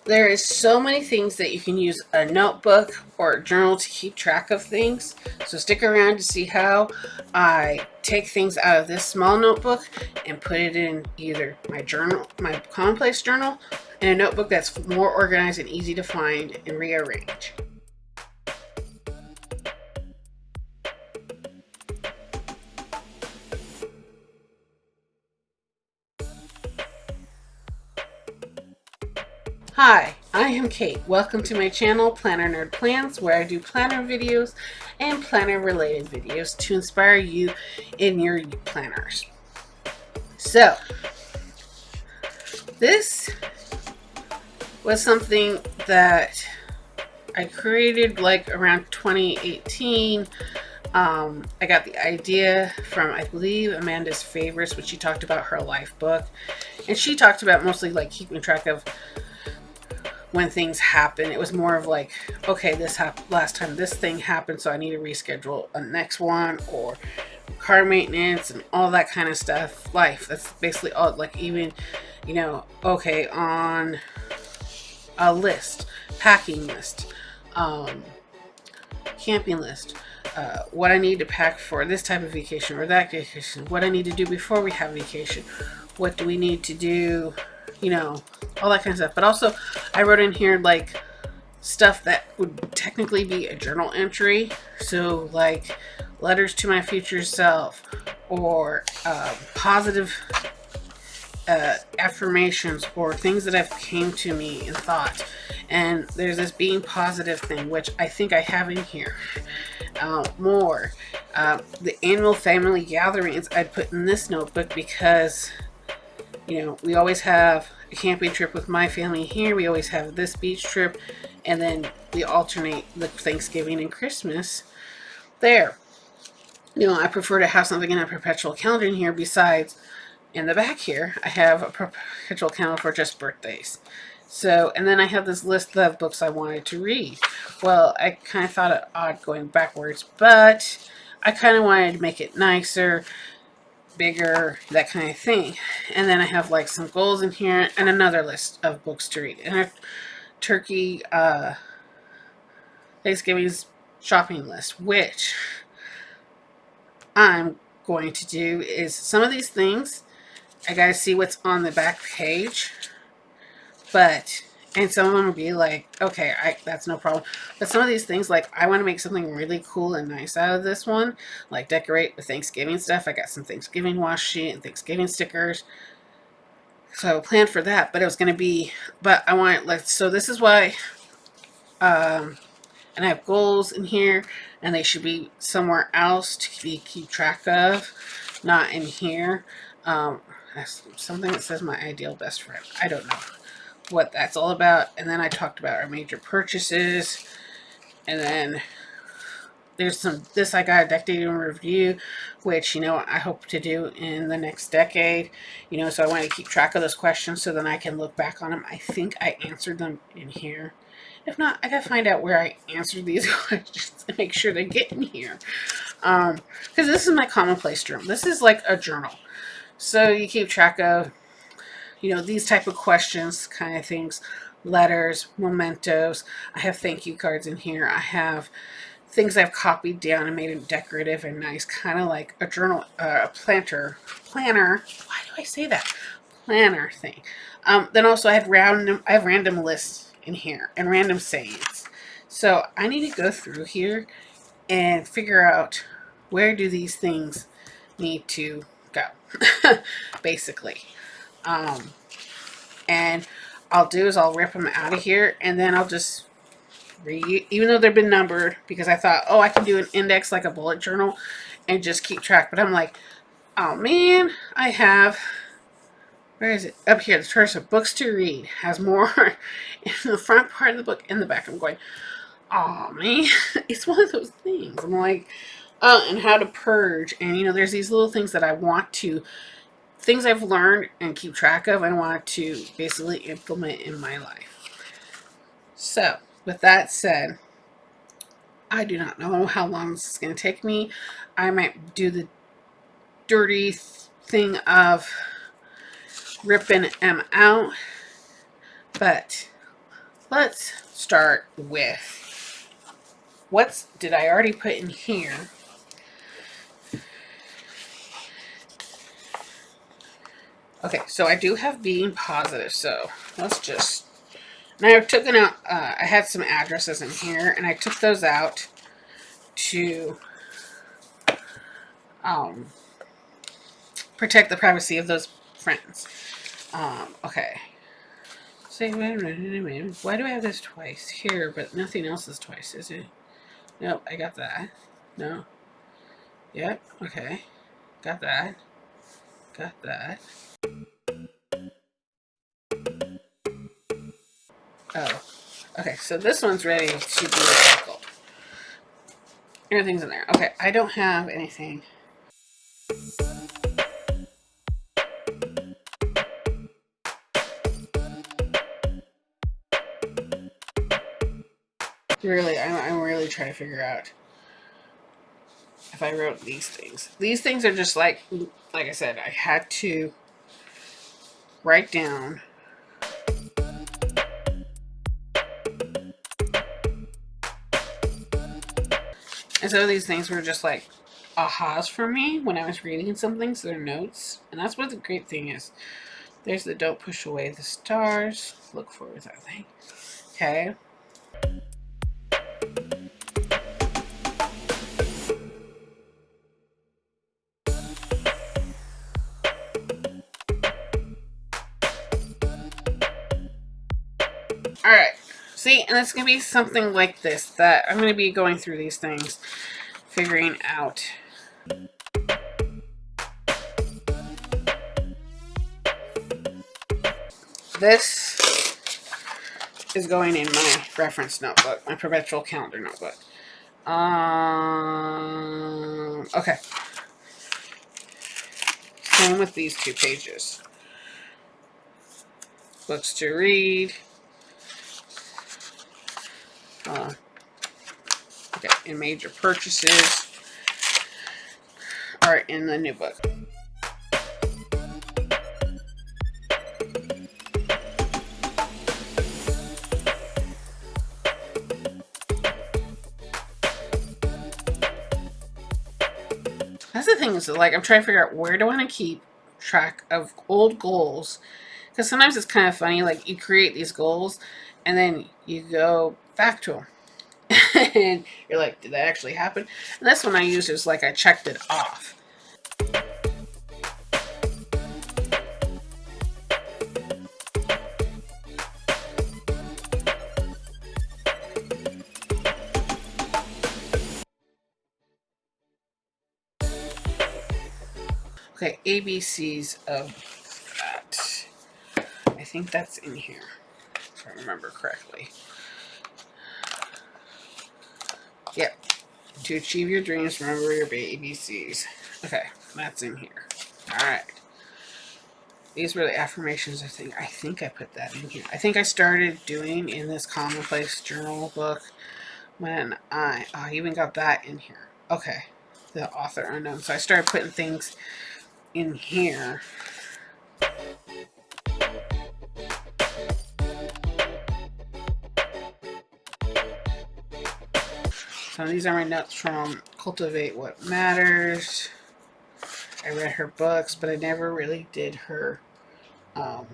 There is so many things that you can use a notebook or a journal to keep track of things. So stick around to see how I take things out of this small notebook and put it in either my journal, my commonplace journal, and a notebook that's more organized and easy to find and rearrange. Hi, I am Kate. Welcome to my channel, Planner Nerd Plans, where I do planner videos and planner related videos to inspire you in your planners. So, this was something that I created like around 2018. I got the idea from, I believe, Amanda's Favorites, when she talked about her life book. And she talked about mostly like keeping track of when things happen. It was more of like, okay, this happened last time, this thing happened, so I need to reschedule a next one, or car maintenance and all that kind of stuff. Life, that's basically all. Like, even, you know, okay, on a list, packing list, camping list, what I need to pack for this type of vacation or that vacation, what I need to do before we have vacation, what do we need to do, you know, all that kind of stuff. But also, I wrote in here like stuff that would technically be a journal entry. So, like letters to my future self, or positive affirmations, or things that have came to me in thought. And there's this being positive thing, which I think I have in here. More. The annual family gatherings I'd put in this notebook because, you know, we always have a camping trip with my family here. We always have this beach trip, and then we alternate the Thanksgiving and Christmas there. You know, I prefer to have something in a perpetual calendar in here. Besides, in the back here, I have a perpetual calendar for just birthdays. So, and then I have this list of books I wanted to read. Well, I kind of thought it odd going backwards, but I kind of wanted to make it nicer, bigger, that kind of thing. And then I have like some goals in here and another list of books to read, and a turkey Thanksgiving's shopping list, which I'm going to do is some of these things I gotta see what's on the back page, but and some of them will be like, okay, that's no problem. But some of these things, like, I want to make something really cool and nice out of this one, like decorate with Thanksgiving stuff. I got some Thanksgiving washi and Thanksgiving stickers, so I planned for that. But it was going to be, but I want, like, so this is why, and I have goals in here, and they should be somewhere else to keep track of, not in here. That's something that says my ideal best friend. I don't know what that's all about. And then I talked about our major purchases, and then there's this I got a decade review, which, you know, I hope to do in the next decade, you know, so I want to keep track of those questions so then I can look back on them. I think I answered them in here. If not, I gotta find out where I answered these questions and make sure they get in here, because this is my commonplace journal. This is like a journal, so you keep track of, you know, these type of questions, kind of things, letters, mementos. I have thank you cards in here. I have things I've copied down and made it decorative and nice, kind of like a journal, a planner. Why do I say that? Planner thing. Then also I have random lists in here and random sayings. So I need to go through here and figure out where do these things need to go, basically. And I'll do is I'll rip them out of here, and then I'll just read, even though they've been numbered, because I thought, oh, I can do an index like a bullet journal and just keep track. But I'm like, oh man, I have, where is it? Up here, the choice of books to read has more in the front part of the book and the back. I'm going, oh man, it's one of those things. I'm like, oh, and how to purge. And, you know, there's these little things that I want to, things I've learned and keep track of, and want to basically implement in my life. So, with that said, I do not know how long this is going to take me. I might do the dirty thing of ripping them out, but let's start with what did I already put in here? Okay, so I do have being positive, so let's just, and I took out, I had some addresses in here, and I took those out to protect the privacy of those friends. Okay. Say, wait a minute. Why do I have this twice here, but nothing else is twice, is it? Nope, I got that. No. Yep, okay. Got that. Got that. Oh. Okay, so this one's ready to be recycled. Everything's in there. Okay, I don't have anything. Really, I'm really trying to figure out if I wrote these things. These things are just like I said, I had to write down. And so these things were just like ahas for me when I was reading something, so they're notes. And that's what the great thing is. There's the don't push away the stars. Look for that thing. Okay. Alright. See, and it's going to be something like this, that I'm going to be going through these things, figuring out. This is going in my reference notebook, my perpetual calendar notebook. Okay. Same with these 2 pages. Books to read. Okay, and major purchases are in the new book. That's the thing, is like I'm trying to figure out where do I want to keep track of old goals, because sometimes it's kind of funny, like you create these goals and then you go back to them and you're like, did that actually happen? And this one I used is like I checked it off. Okay, ABCs of that. I think that's in here, if I remember correctly. Yep. To achieve your dreams, remember your ABCs. Okay, that's in here. Alright. These were the affirmations. I think I put that in here. I think I started doing in this commonplace journal book when I even got that in here. Okay. The author unknown. So I started putting things in here. So these are my notes from Cultivate What Matters. I read her books, but I never really did her. I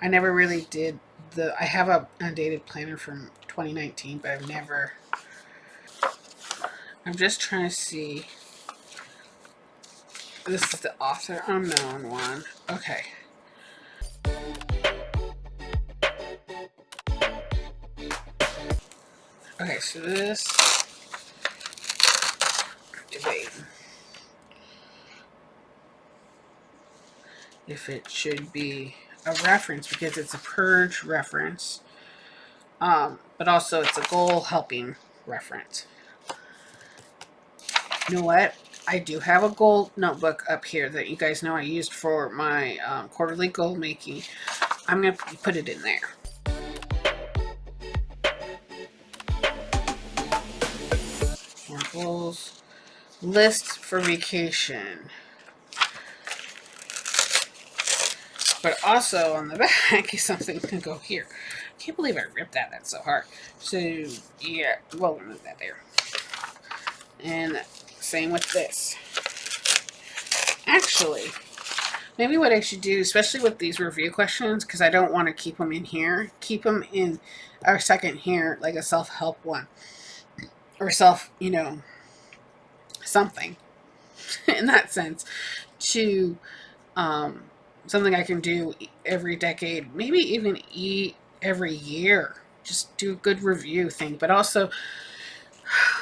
never really did the. I have a undated planner from 2019, but I've never. I'm just trying to see. This is the author unknown one. Okay. Okay, so this debate if it should be a reference, because it's a purge reference, but also it's a goal helping reference. You know what? I do have a goal notebook up here that you guys know I used for my quarterly goal making. I'm going to put it in there. More goals. List for vacation. But also on the back is something to go here. I can't believe I ripped that. That's so hard. So yeah, we'll move that there. And same with this. Actually, maybe what I should do, especially with these review questions, because I don't want to keep them in here, keep them in our second here, like a self-help one. Or self, something in that sense, to something I can do every decade, maybe even every year. Just do a good review thing. But also,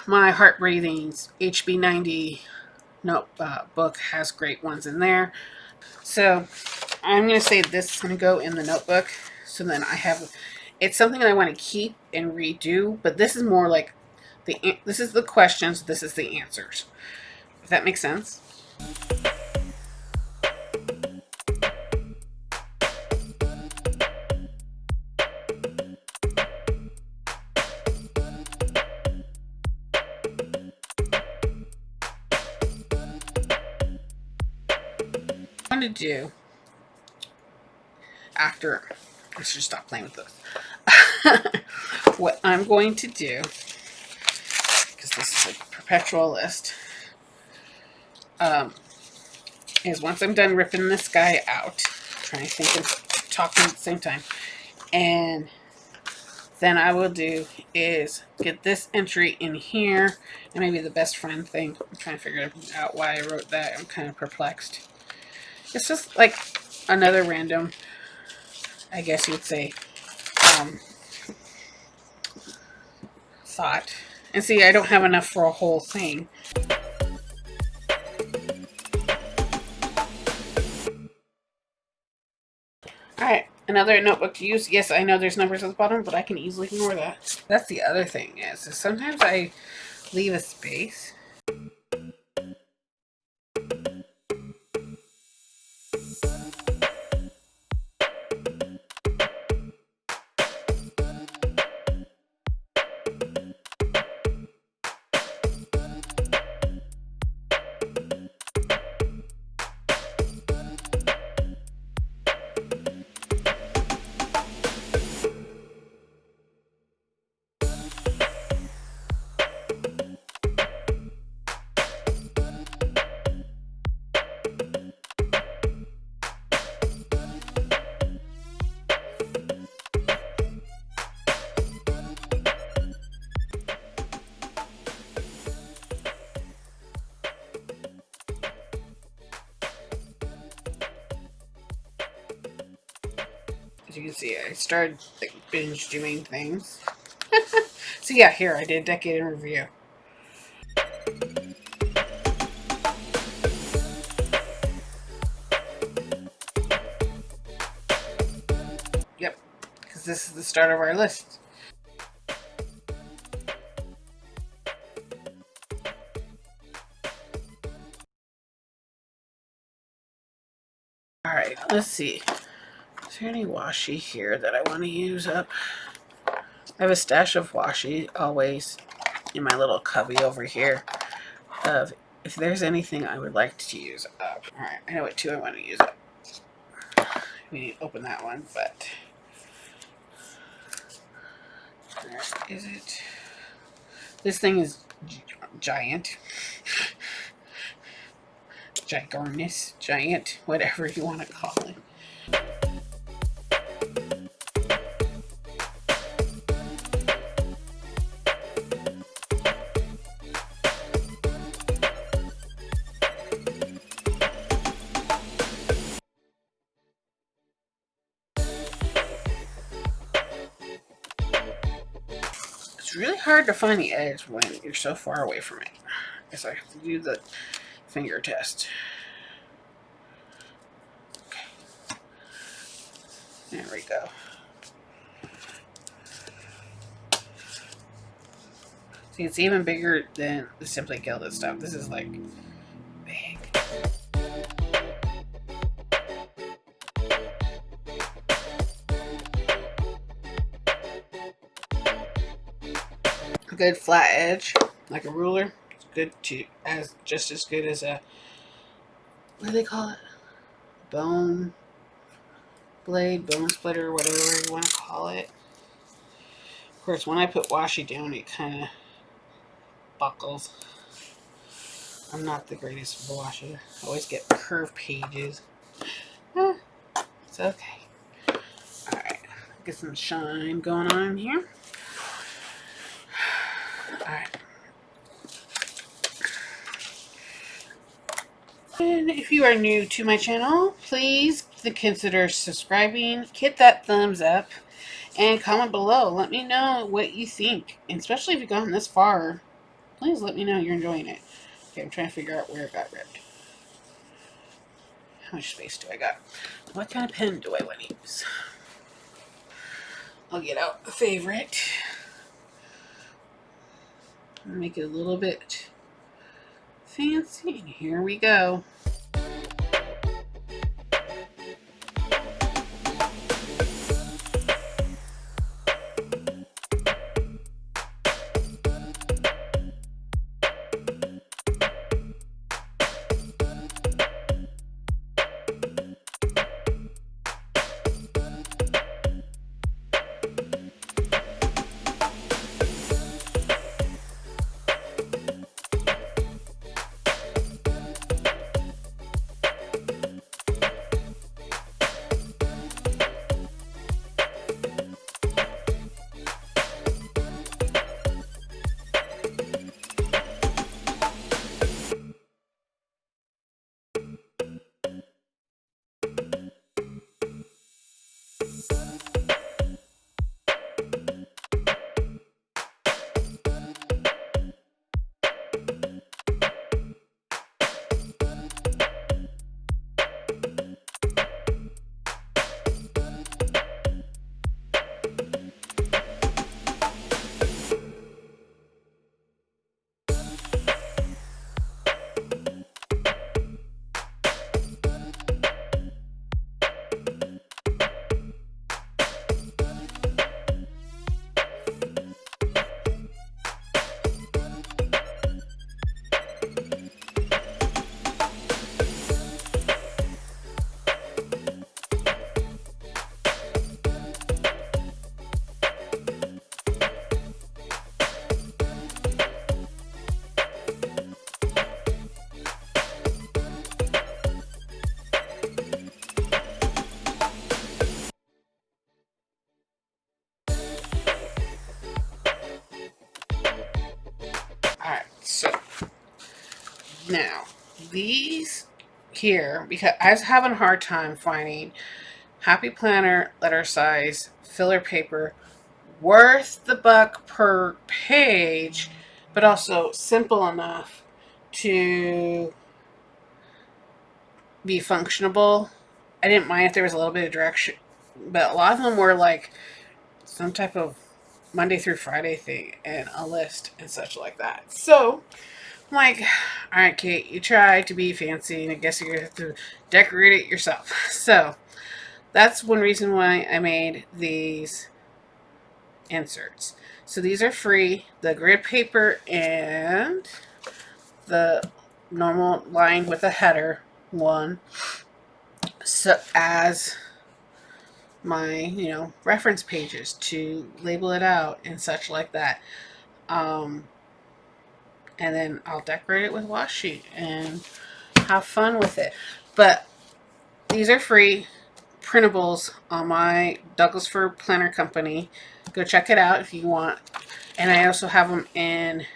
my Heart Breathing's HB90 notebook has great ones in there. So I'm going to say this is going to go in the notebook. So then I have, it's something that I want to keep and redo, but this is more like this is the questions, this is the answers. If that makes sense. What I'm going to do after, I should stop playing with this. What I'm going to do, because this is a perpetual list, is once I'm done ripping this guy out, trying to think and talking at the same time, and then I will do is get this entry in here, and maybe the best friend thing. I'm trying to figure out why I wrote that. I'm kind of perplexed. It's just like another random, I guess you'd say, thought. And see, I don't have enough for a whole thing. Alright, another notebook to use. Yes, I know there's numbers at the bottom, but I can easily ignore that. That's the other thing is sometimes I leave a space. As you can see, I started like binge doing things. So yeah, here I did decade in review. Yep, because this is the start of our list. Alright, let's see. Is there any washi here that I want to use up? I have a stash of washi always in my little cubby over here of if there's anything I would like to use up. Alright, I know what two I want to use up. We need to open that one, but where is it? This thing is giant. Ginormous, giant, whatever you want to call it. It's really hard to find the edge when you're so far away from it. I guess I have to do the finger test. Okay. There we go. See, it's even bigger than the Simply Gilded stuff. This is like big. A good flat edge, like a ruler. It's good to just as good as a, what do they call it? Bone. blade, bone splitter, whatever you want to call it. Of course, when I put washi down, it kind of buckles. I'm not the greatest with washi. I always get curved pages. It's okay. Alright, get some shine going on here. Alright. And if you are new to my channel, please consider subscribing, hit that thumbs up, and comment below. Let me know what you think. And especially if you've gone this far, please let me know you're enjoying it. Okay, I'm trying to figure out where it got ripped. How much space do I got? What kind of pen do I want to use? I'll get out a favorite. Make it a little bit fancy. And here we go. Alright, so now these here, because I was having a hard time finding Happy Planner letter size filler paper worth the buck per page, but also simple enough to be functionable. I didn't mind if there was a little bit of direction, but a lot of them were like some type of Monday through Friday thing and a list and such like that. So I'm like, all right, Kate, you tried to be fancy, and I guess you're going to have to decorate it yourself. So that's one reason why I made these inserts. So these are free. The grid paper and the normal line with a header one. So as my, reference pages to label it out and such like that. And then I'll decorate it with washi and have fun with it. But these are free printables on my Douglas Fir Planner Company. Go check it out if you want. And I also have them in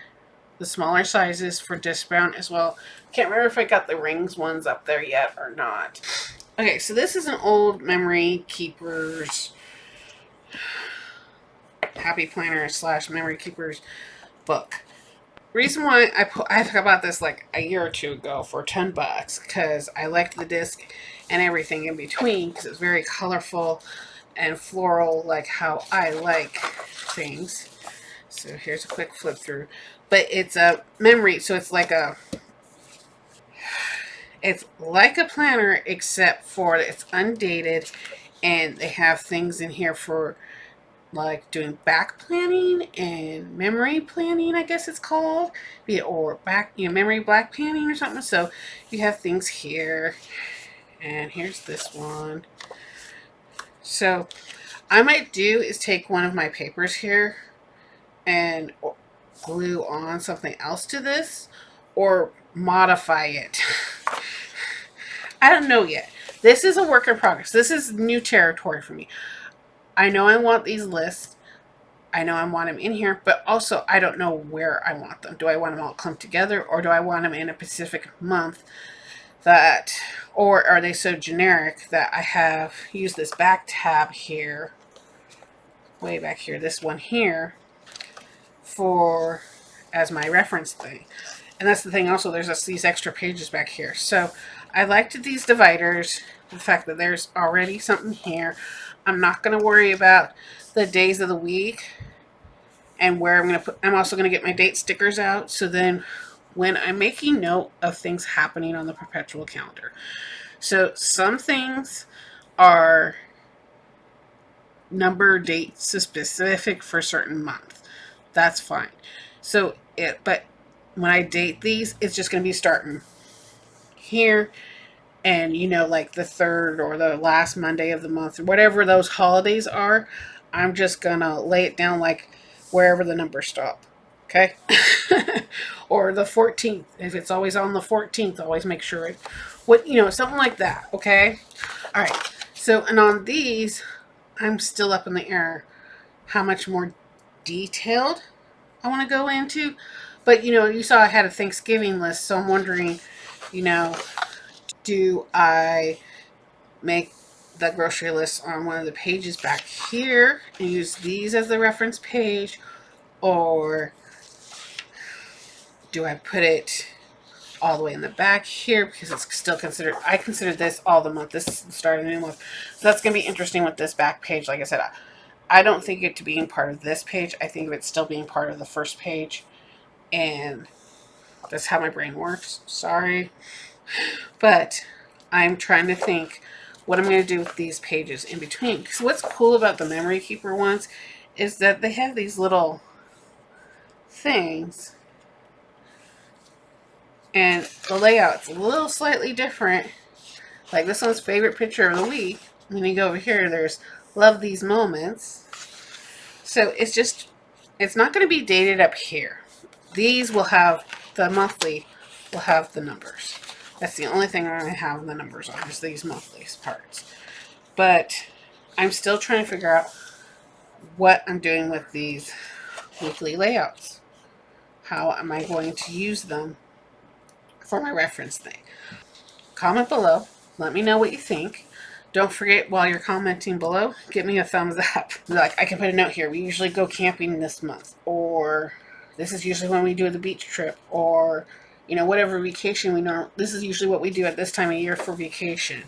the smaller sizes for discount as well. Can't remember if I got the rings ones up there yet or not. Okay, so this is an old Memory Keepers, Happy Planner / Memory Keepers book. Reason why I bought this like a year or two ago for $10 because I liked the disc and everything in between because it's very colorful and floral, like how I like things. So here's a quick flip through, but it's a memory, so it's like a planner except for it's undated, and they have things in here for like doing back planning and memory planning, I guess it's called, or back, memory black planning or something. So you have things here, and here's this one. So I might do is take one of my papers here and glue on something else to this or modify it. I don't know yet. This is a work in progress. This is new territory for me. I know I want these lists. I know I want them in here, but also I don't know where I want them. Do I want them all clumped together, or do I want them in a specific month that, or are they so generic that I have used this back tab here, way back here, this one here, for as my reference thing. And that's the thing also, there's these extra pages back here. So I liked these dividers, the fact that there's already something here. I'm not going to worry about the days of the week and where I'm going to put. I'm also going to get my date stickers out, so then when I'm making note of things happening on the perpetual calendar. So some things are number dates specific for a certain month. That's fine. So but when I date these, it's just going to be starting here, and like the 3rd or the last Monday of the month, or whatever those holidays are. I'm just going to lay it down like wherever the numbers stop. Okay. Or the 14th. If it's always on the 14th, always make sure it, something like that. Okay. All right. So, and on these, I'm still up in the air how much more detailed I want to go into. But, you saw I had a Thanksgiving list. So I'm wondering, do I make the grocery list on one of the pages back here and use these as the reference page, or do I put it all the way in the back here because it's still considered, I consider this all the month. This is the start of the new month. So that's going to be interesting with this back page. Like I said, I don't think it to being part of this page. I think of it still being part of the first page, and that's how my brain works. Sorry. But I'm trying to think what I'm going to do with these pages in between. Because what's cool about the Memory Keeper ones is that they have these little things, and the layout's a little slightly different. Like this one's favorite picture of the week. When you go over here, there's love these moments. So it's not going to be dated up here. These will have, the monthly will have the numbers. That's the only thing I'm going to have the numbers on, is these monthly parts. But I'm still trying to figure out what I'm doing with these weekly layouts. How am I going to use them for my reference thing? Comment below. Let me know what you think. Don't forget, while you're commenting below, give me a thumbs up. Like, I can put a note here. We usually go camping this month. Or this is usually when we do the beach trip. Or, whatever vacation we know. This is usually what we do at this time of year for vacation.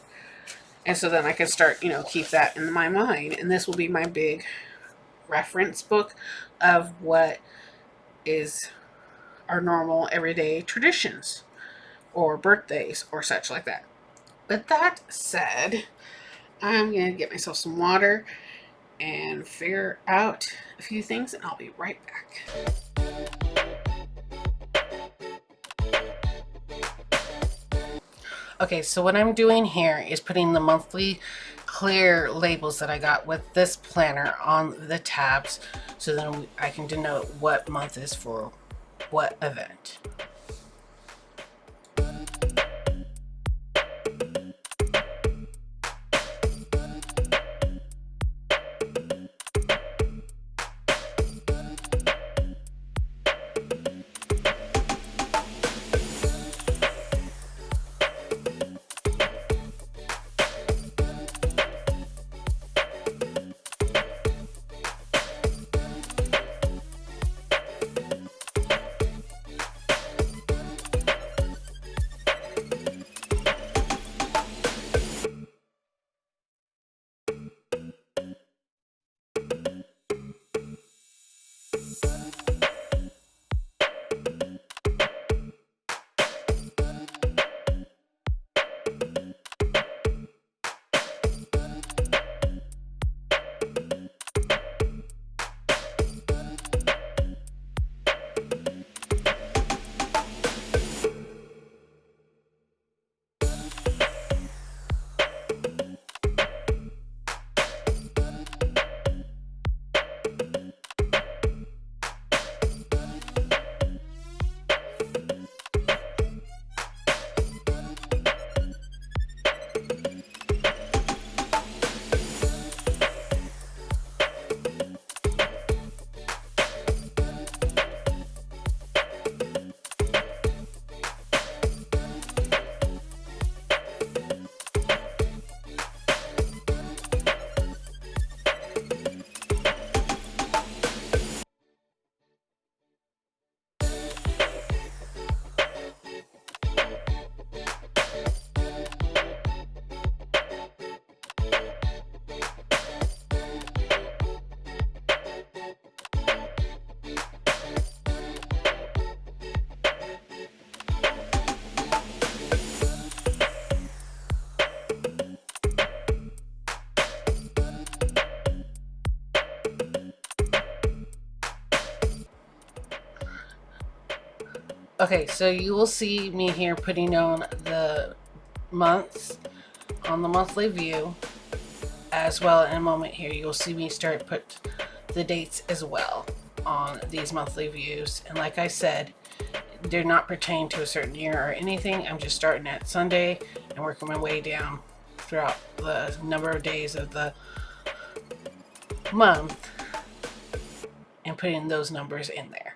And so then I can start, keep that in my mind. And this will be my big reference book of what is our normal everyday traditions or birthdays or such like that. With that said, I'm going to get myself some water and figure out a few things, and I'll be right back. Okay, so what I'm doing here is putting the monthly clear labels that I got with this planner on the tabs, so then I can denote what month is for what event. Okay, so you will see me here putting on the months on the monthly view as well. In a moment here, you'll see me start put the dates as well on these monthly views. And like I said, they're not pertaining to a certain year or anything. I'm just starting at Sunday and working my way down throughout the number of days of the month and putting those numbers in there.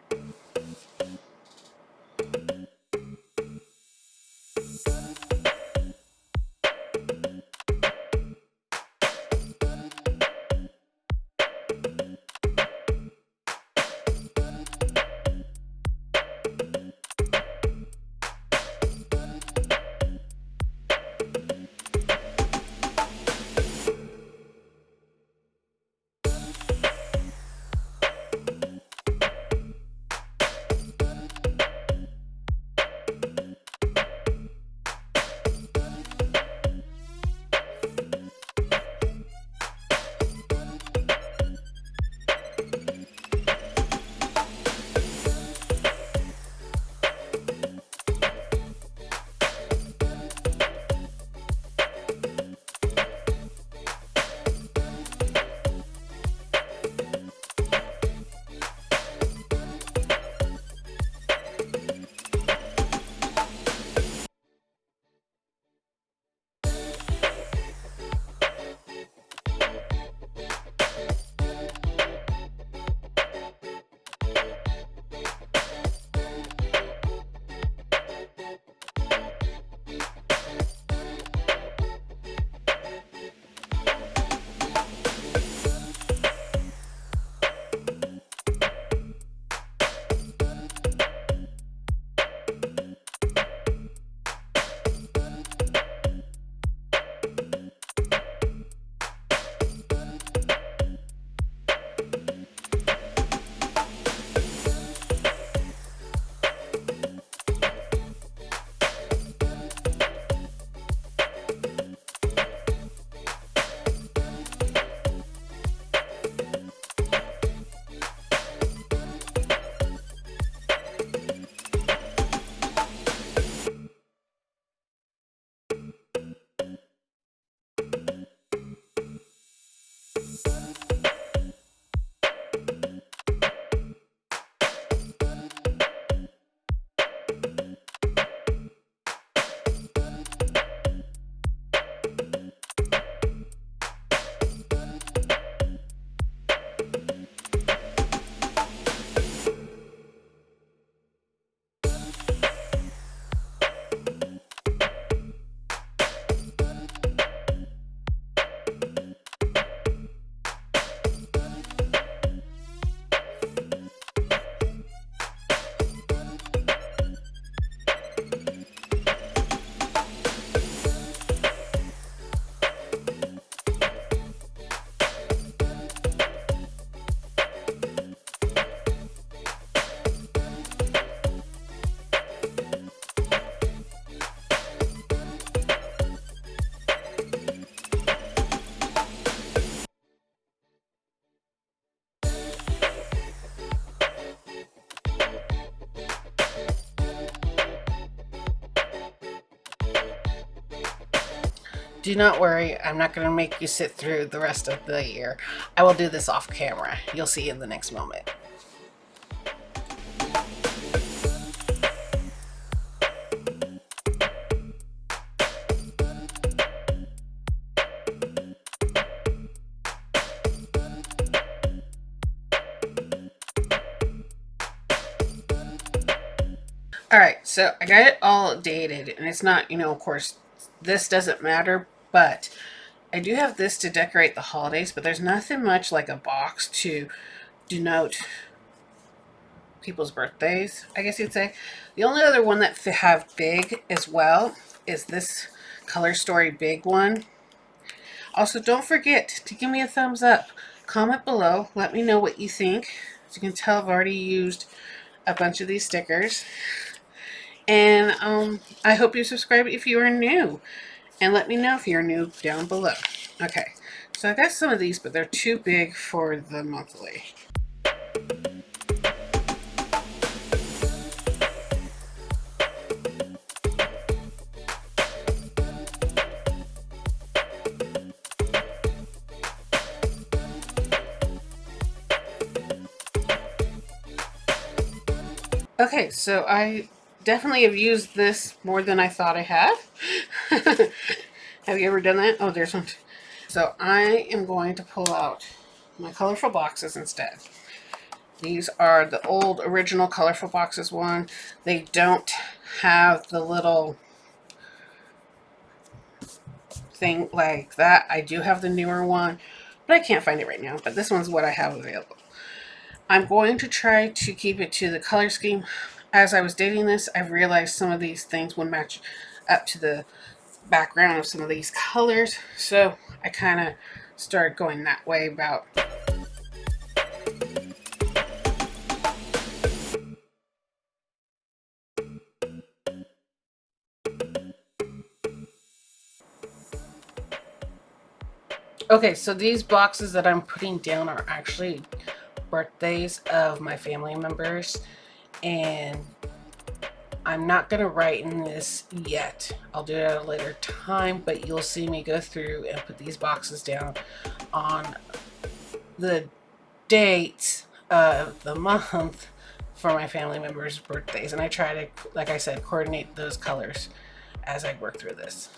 Do not worry, I'm not going to make you sit through the rest of the year. I will do this off camera. You'll see in the next moment. All right, so I got it all dated, and it's not, of course, this doesn't matter, but I do have this to decorate the holidays, but there's nothing much like a box to denote people's birthdays, I guess you'd say. The only other one that have big as well is this Color Story big one. Also, don't forget to give me a thumbs up. Comment below. Let me know what you think. As you can tell, I've already used a bunch of these stickers. And I hope you subscribe if you are new. And let me know if you're new down below. Okay, so I got some of these, but they're too big for the monthly. Okay, so I definitely have used this more than I thought I had. Have you ever done that? Oh, there's one. So I am going to pull out my colorful boxes instead. These are the old original colorful boxes one. They don't have the little thing like that. I do have the newer one, but I can't find it right now. But this one's what I have available. I'm going to try to keep it to the color scheme. As I was dating this, I've realized some of these things would match up to the background of some of these colors. So I kind of started going that way about. Okay, so these boxes that I'm putting down are actually birthdays of my family members, and I'm not going to write in this yet. I'll do it at a later time, but you'll see me go through and put these boxes down on the dates of the month for my family members' birthdays. And I try to, like I said, coordinate those colors as I work through this.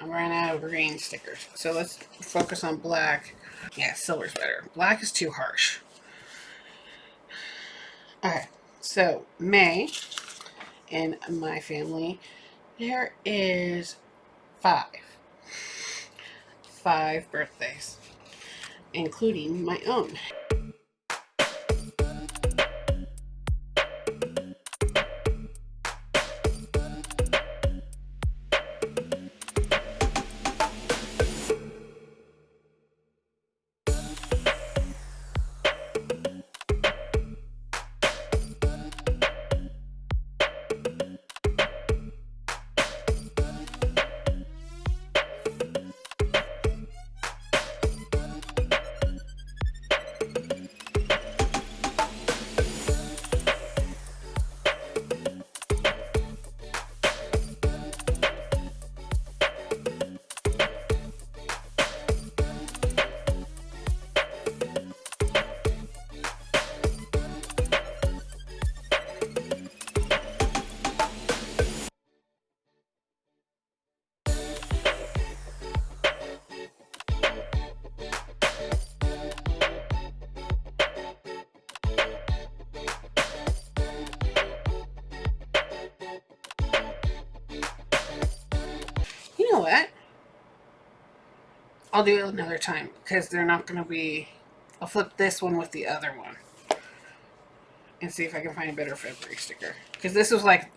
I ran out of green stickers, so let's focus on black. Yeah, silver's better. Black is too harsh. Okay, so May in my family, there is five birthdays, including my own. You know what? I'll do it another time because they're not going to be. I'll flip this one with the other one and see if I can find a better February sticker. Because this was like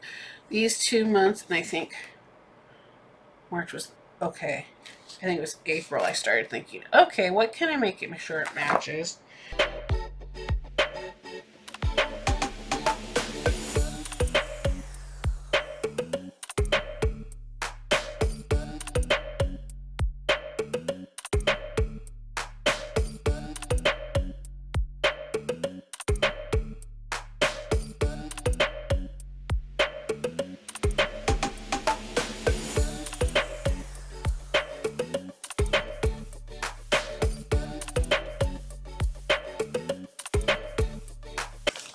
these 2 months, and I think March was okay. I think it was April I started thinking, okay, what can I make sure it matches?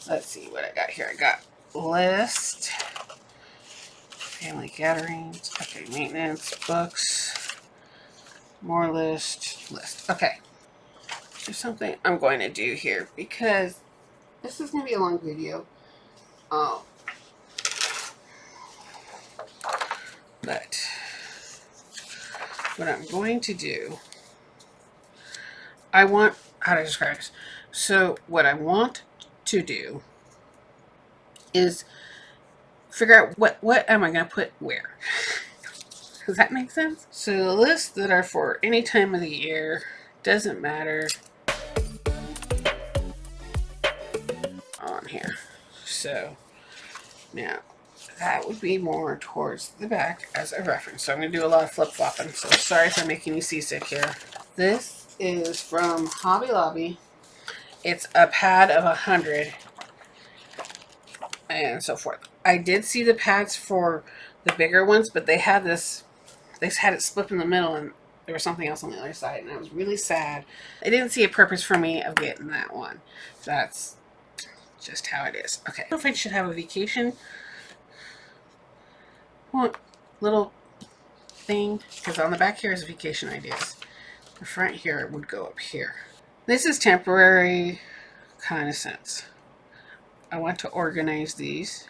Let's see what I got here. I got list, family gatherings, okay, maintenance, books, more list. Okay. There's something I'm going to do here because this is going to be a long video. But what I'm going to do, how to describe this? So what I want to do is figure out what am I going to put where. Does that make sense? So the lists that are for any time of the year, doesn't matter, on here. So now that would be more towards the back as a reference. So I'm going to do a lot of flip-flopping. So sorry for making you seasick here. This is from Hobby Lobby. It's a pad of 100 and so forth. I did see the pads for the bigger ones, but they had this, they had it split in the middle and there was something else on the other side, and I was really sad. I didn't see a purpose for me of getting that one. So that's just how it is. Okay, I don't know if I should have a vacation little thing, because on the back here is vacation ideas. The front here would go up here. This is temporary kind of sense. I want to organize these.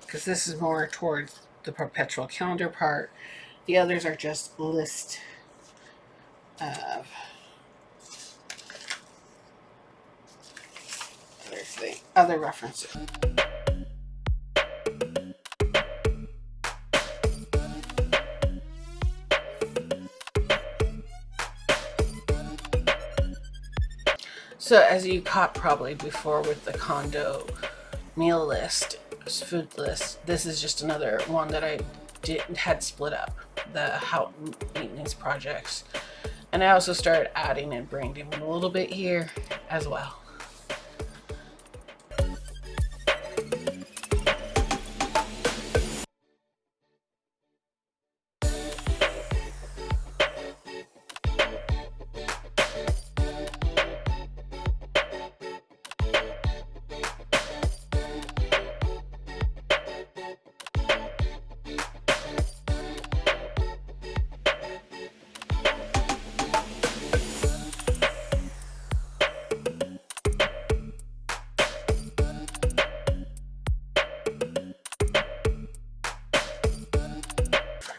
Because this is more towards the perpetual calendar part. The others are just list of other references. So as you caught probably before with the condo meal list, food list, this is just another one that I had split up, the house maintenance projects. And I also started adding and branding a little bit here as well.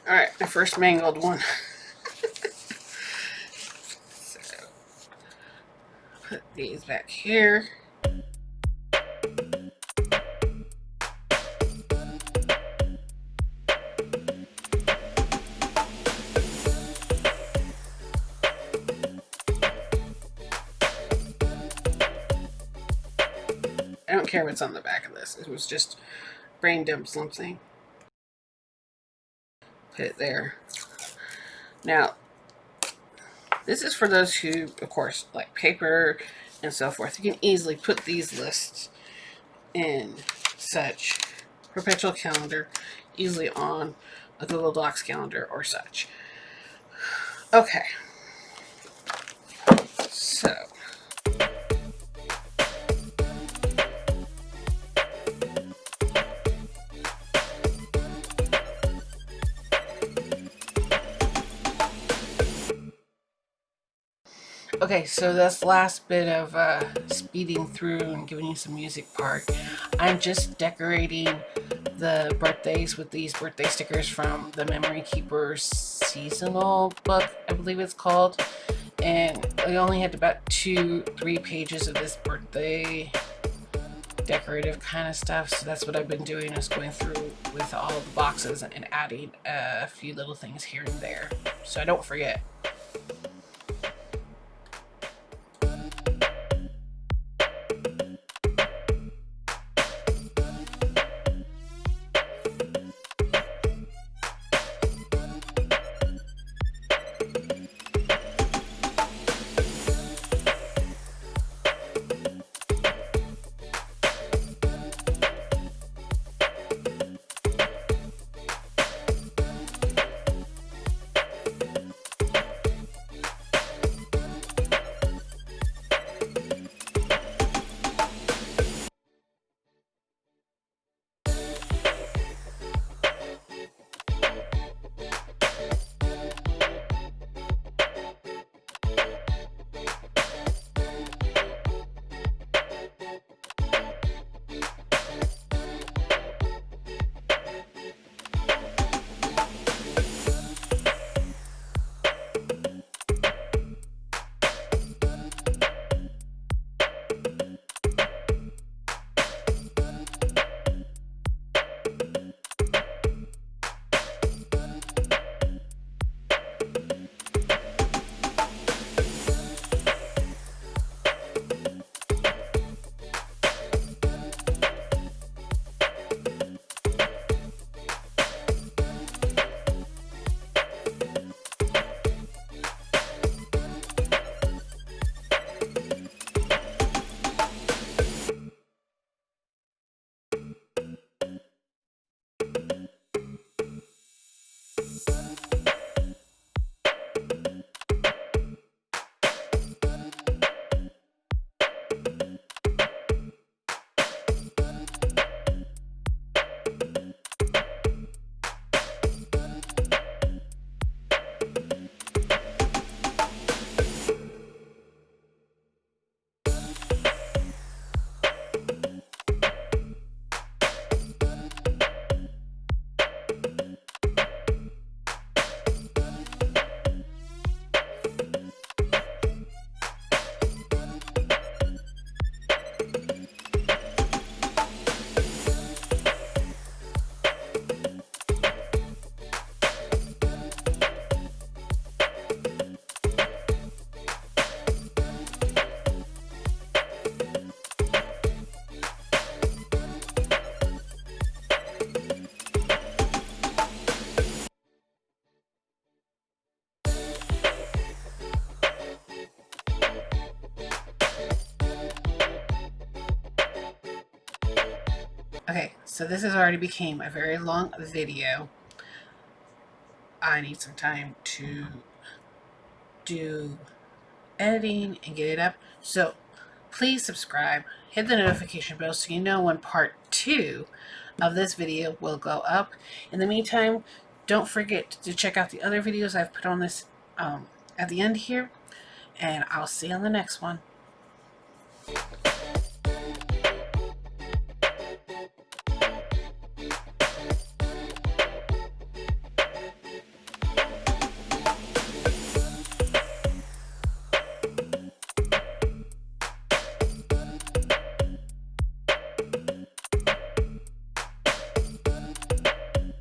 Alright, my first mangled one. So, put these back here. I don't care what's on the back of this. It was just brain dump something. Put it there. Now, this is for those who, of course, like paper and so forth. You can easily put these lists in such perpetual calendar, easily on a Google Docs calendar or such. Okay. So, okay, so this last bit of speeding through and giving you some music part. I'm just decorating the birthdays with these birthday stickers from the Memory Keeper seasonal book, I believe it's called. And I only had about 2-3 pages of this birthday decorative kind of stuff. So that's what I've been doing, is going through with all the boxes and adding a few little things here and there, so I don't forget. Okay, so this has already became a very long video. I need some time to do editing and get it up. So please subscribe, hit the notification bell so you know when part 2 of this video will go up. In the meantime, don't forget to check out the other videos I've put on this at the end here, and I'll see you on the next one.